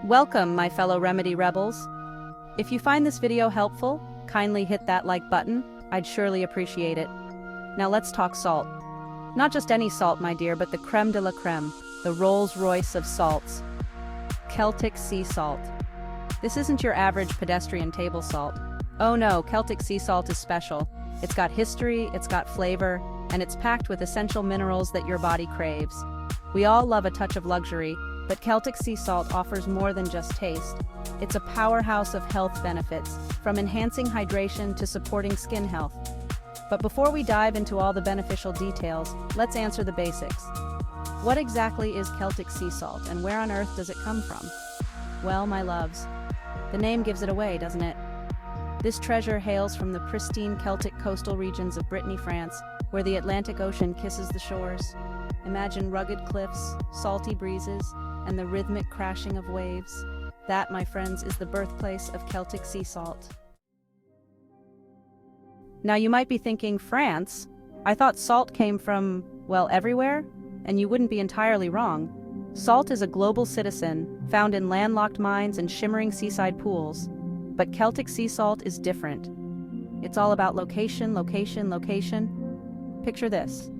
Welcome, my fellow remedy rebels. If you find this video helpful, kindly hit that like button. I'd surely appreciate it. Now let's talk salt. Not just any salt, my dear, but the creme de la creme, the Rolls-Royce of salts. Celtic Sea Salt. This isn't your average pedestrian table salt. Oh no, Celtic Sea Salt is special. It's got history, it's got flavor, and it's packed with essential minerals that your body craves. We all love a touch of luxury, but Celtic Sea Salt offers more than just taste. It's a powerhouse of health benefits, from enhancing hydration to supporting skin health. But before we dive into all the beneficial details, let's answer the basics. What exactly is Celtic Sea Salt, and where on earth does it come from? Well, my loves, the name gives it away, doesn't it? This treasure hails from the pristine Celtic coastal regions of Brittany, France, where the Atlantic Ocean kisses the shores. Imagine rugged cliffs, salty breezes, and the rhythmic crashing of waves. That, my friends, is the birthplace of Celtic Sea Salt. Now you might be thinking, France? I thought salt came from, well, everywhere? And you wouldn't be entirely wrong. Salt is a global citizen, found in landlocked mines and shimmering seaside pools. But Celtic Sea Salt is different. It's all about location, location, location. Picture this: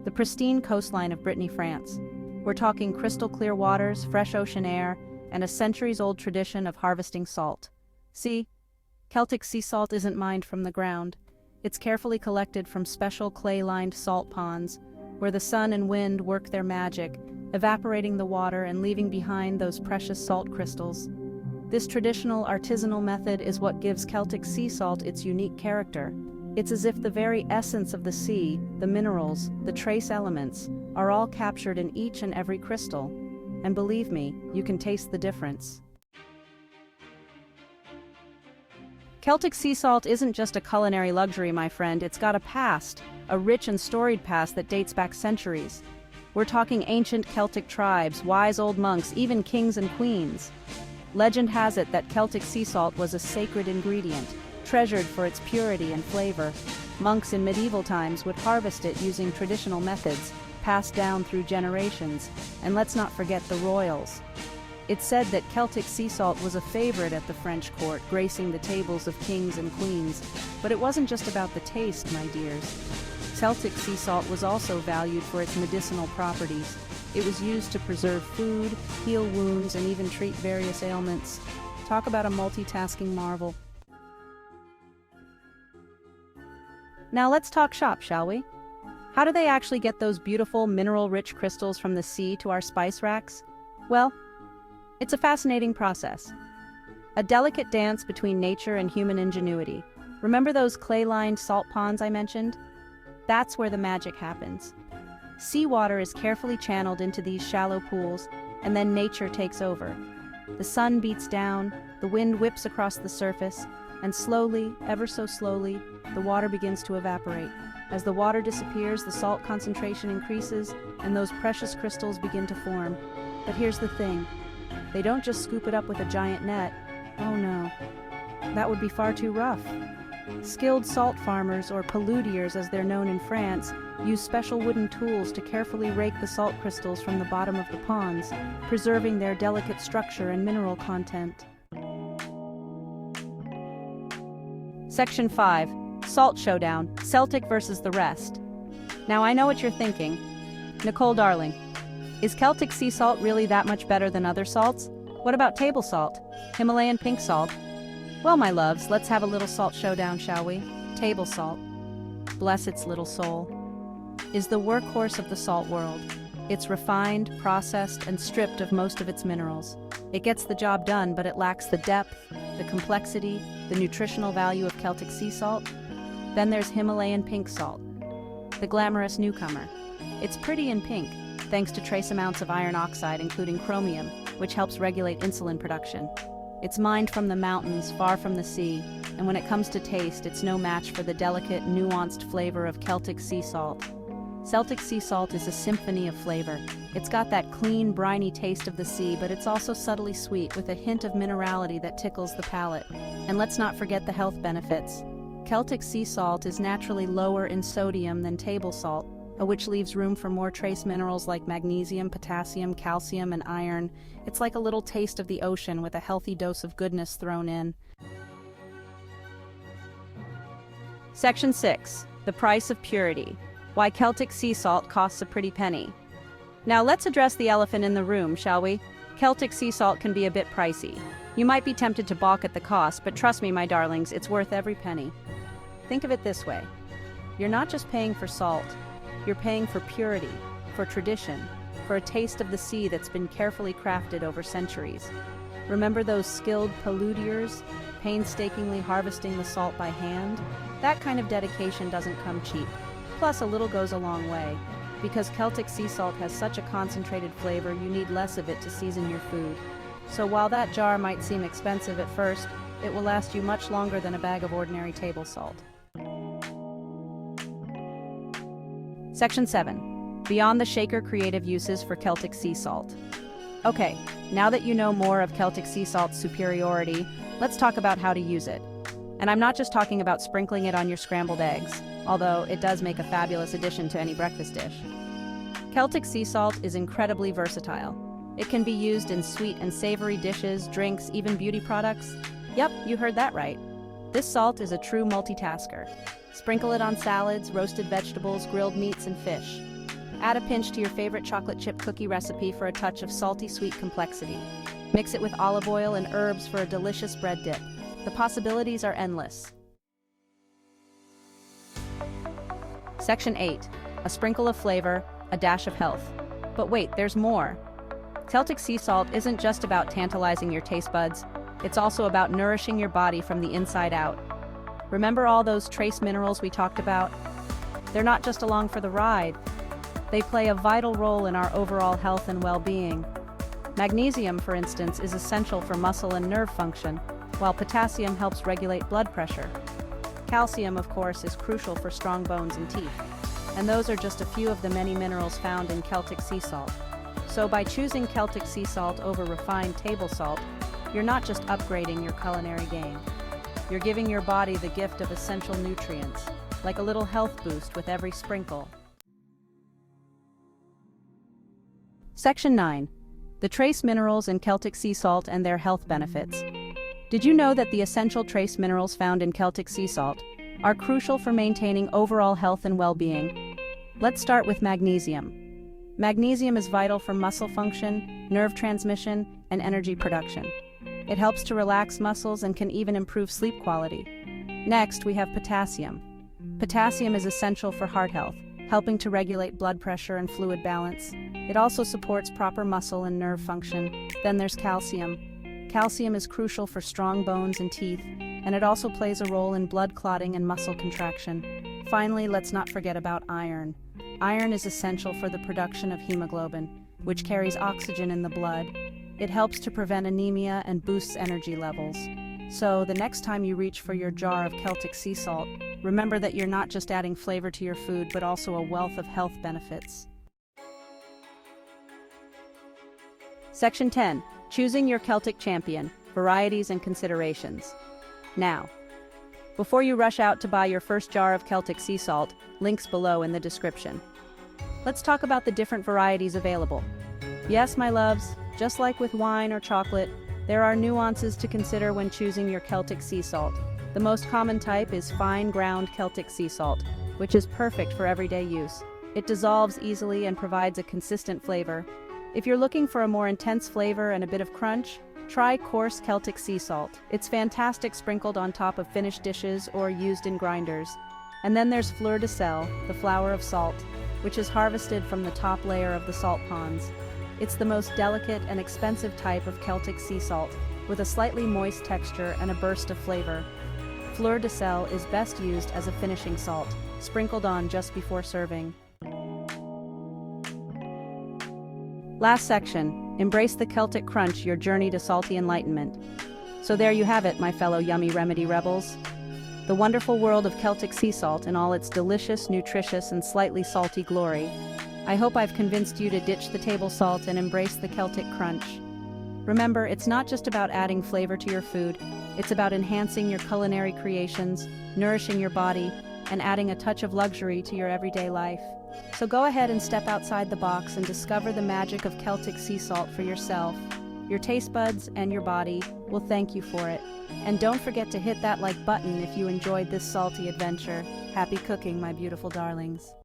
the pristine coastline of Brittany, France. We're talking crystal clear waters, fresh ocean air, and a centuries-old tradition of harvesting salt. See, Celtic Sea Salt isn't mined from the ground. It's carefully collected from special clay-lined salt ponds, where the sun and wind work their magic, evaporating the water and leaving behind those precious salt crystals. This traditional artisanal method is what gives Celtic Sea Salt its unique character. It's as if the very essence of the sea, the minerals, the trace elements, are all captured in each and every crystal. And believe me, you can taste the difference. Celtic Sea Salt isn't just a culinary luxury, my friend. It's got a past, a rich and storied past that dates back centuries. We're talking ancient Celtic tribes, wise old monks, even kings and queens. Legend has it that Celtic Sea Salt was a sacred ingredient, treasured for its purity and flavor. Monks in medieval times would harvest it using traditional methods, passed down through generations. And let's not forget the royals. It's said that Celtic Sea Salt was a favorite at the French court, gracing the tables of kings and queens. But it wasn't just about the taste, my dears. Celtic Sea Salt was also valued for its medicinal properties. It was used to preserve food, heal wounds, and even treat various ailments. Talk about a multitasking marvel. Now let's talk shop, shall we? How do they actually get those beautiful mineral-rich crystals from the sea to our spice racks? Well, it's a fascinating process. A delicate dance between nature and human ingenuity. Remember those clay-lined salt ponds I mentioned? That's where the magic happens. Seawater is carefully channeled into these shallow pools, and then nature takes over. The sun beats down, the wind whips across the surface, and slowly, ever so slowly, the water begins to evaporate. As the water disappears, the salt concentration increases, and those precious crystals begin to form. But here's the thing. They don't just scoop it up with a giant net. Oh no, that would be far too rough. Skilled salt farmers, or paludiers as they're known in France, use special wooden tools to carefully rake the salt crystals from the bottom of the ponds, preserving their delicate structure and mineral content. Section 5. Salt Showdown, Celtic versus the rest. Now I know what you're thinking. Nicole, darling, is Celtic Sea Salt really that much better than other salts? What about table salt? Himalayan pink salt? Well, my loves, let's have a little salt showdown, shall we? Table salt, bless its little soul, is the workhorse of the salt world. It's refined, processed, and stripped of most of its minerals. It gets the job done, but it lacks the depth, the complexity, the nutritional value of Celtic Sea Salt. Then there's Himalayan pink salt, the glamorous newcomer. It's pretty in pink, thanks to trace amounts of iron oxide, including chromium, which helps regulate insulin production. It's mined from the mountains, far from the sea, and when it comes to taste, it's no match for the delicate, nuanced flavor of Celtic Sea Salt. Celtic Sea Salt is a symphony of flavor. It's got that clean, briny taste of the sea, but it's also subtly sweet with a hint of minerality that tickles the palate. And let's not forget the health benefits. Celtic Sea Salt is naturally lower in sodium than table salt, which leaves room for more trace minerals like magnesium, potassium, calcium, and iron. It's like a little taste of the ocean with a healthy dose of goodness thrown in. Section 6. The price of purity. Why Celtic sea salt costs a pretty penny. Now let's address the elephant in the room, shall we? Celtic sea salt can be a bit pricey. You might be tempted to balk at the cost, but trust me, my darlings, it's worth every penny. Think of it this way. You're not just paying for salt, you're paying for purity, for tradition, for a taste of the sea that's been carefully crafted over centuries. Remember those skilled polluters, painstakingly harvesting the salt by hand? That kind of dedication doesn't come cheap. Plus, a little goes a long way. Because Celtic sea salt has such a concentrated flavor, you need less of it to season your food. So while that jar might seem expensive at first, it will last you much longer than a bag of ordinary table salt. Section 7. Beyond the shaker creative uses for Celtic sea salt. Okay, now that you know more of Celtic sea salt's superiority, let's talk about how to use it. And I'm not just talking about sprinkling it on your scrambled eggs, although it does make a fabulous addition to any breakfast dish. Celtic sea salt is incredibly versatile. It can be used in sweet and savory dishes, drinks, even beauty products. Yep, you heard that right. This salt is a true multitasker. Sprinkle it on salads, roasted vegetables, grilled meats, and fish. Add a pinch to your favorite chocolate chip cookie recipe for a touch of salty sweet complexity. Mix it with olive oil and herbs for a delicious bread dip. The possibilities are endless. Section 8. A sprinkle of flavor, a dash of health. But wait, there's more. Celtic sea salt isn't just about tantalizing your taste buds, it's also about nourishing your body from the inside out. Remember all those trace minerals we talked about? They're not just along for the ride. They play a vital role in our overall health and well-being. Magnesium, for instance, is essential for muscle and nerve function, while potassium helps regulate blood pressure. Calcium, of course, is crucial for strong bones and teeth. And those are just a few of the many minerals found in Celtic sea salt. So by choosing Celtic sea salt over refined table salt, you're not just upgrading your culinary game. You're giving your body the gift of essential nutrients, like a little health boost with every sprinkle. Section 9. The trace minerals in Celtic sea salt and their health benefits. Did you know that the essential trace minerals found in Celtic sea salt are crucial for maintaining overall health and well-being? Let's start with magnesium. Magnesium is vital for muscle function, nerve transmission, and energy production. It helps to relax muscles and can even improve sleep quality. Next, we have potassium. Potassium is essential for heart health, helping to regulate blood pressure and fluid balance. It also supports proper muscle and nerve function. Then there's calcium. Calcium is crucial for strong bones and teeth, and it also plays a role in blood clotting and muscle contraction. Finally, let's not forget about iron. Iron is essential for the production of hemoglobin, which carries oxygen in the blood. It helps to prevent anemia and boosts energy levels. So, the next time you reach for your jar of Celtic sea salt, remember that you're not just adding flavor to your food, but also a wealth of health benefits. Section 10. Choosing your Celtic champion, varieties and considerations. Now, before you rush out to buy your first jar of Celtic sea salt, links below in the description. Let's talk about the different varieties available. Yes, my loves, just like with wine or chocolate, there are nuances to consider when choosing your Celtic sea salt. The most common type is fine ground Celtic sea salt, which is perfect for everyday use. It dissolves easily and provides a consistent flavor. If you're looking for a more intense flavor and a bit of crunch, try coarse Celtic sea salt. It's fantastic sprinkled on top of finished dishes or used in grinders. And then there's fleur de sel, the flower of salt, which is harvested from the top layer of the salt ponds. It's the most delicate and expensive type of Celtic sea salt, with a slightly moist texture and a burst of flavor. Fleur de sel is best used as a finishing salt, sprinkled on just before serving. Last section, embrace the Celtic crunch, your journey to salty enlightenment. So there you have it, my fellow yummy remedy rebels. The wonderful world of Celtic sea salt in all its delicious, nutritious, and slightly salty glory. I hope I've convinced you to ditch the table salt and embrace the Celtic crunch. Remember, it's not just about adding flavor to your food, it's about enhancing your culinary creations, nourishing your body, and adding a touch of luxury to your everyday life. So go ahead and step outside the box and discover the magic of Celtic sea salt for yourself. Your taste buds and your body will thank you for it. And don't forget to hit that like button if you enjoyed this salty adventure. Happy cooking, my beautiful darlings.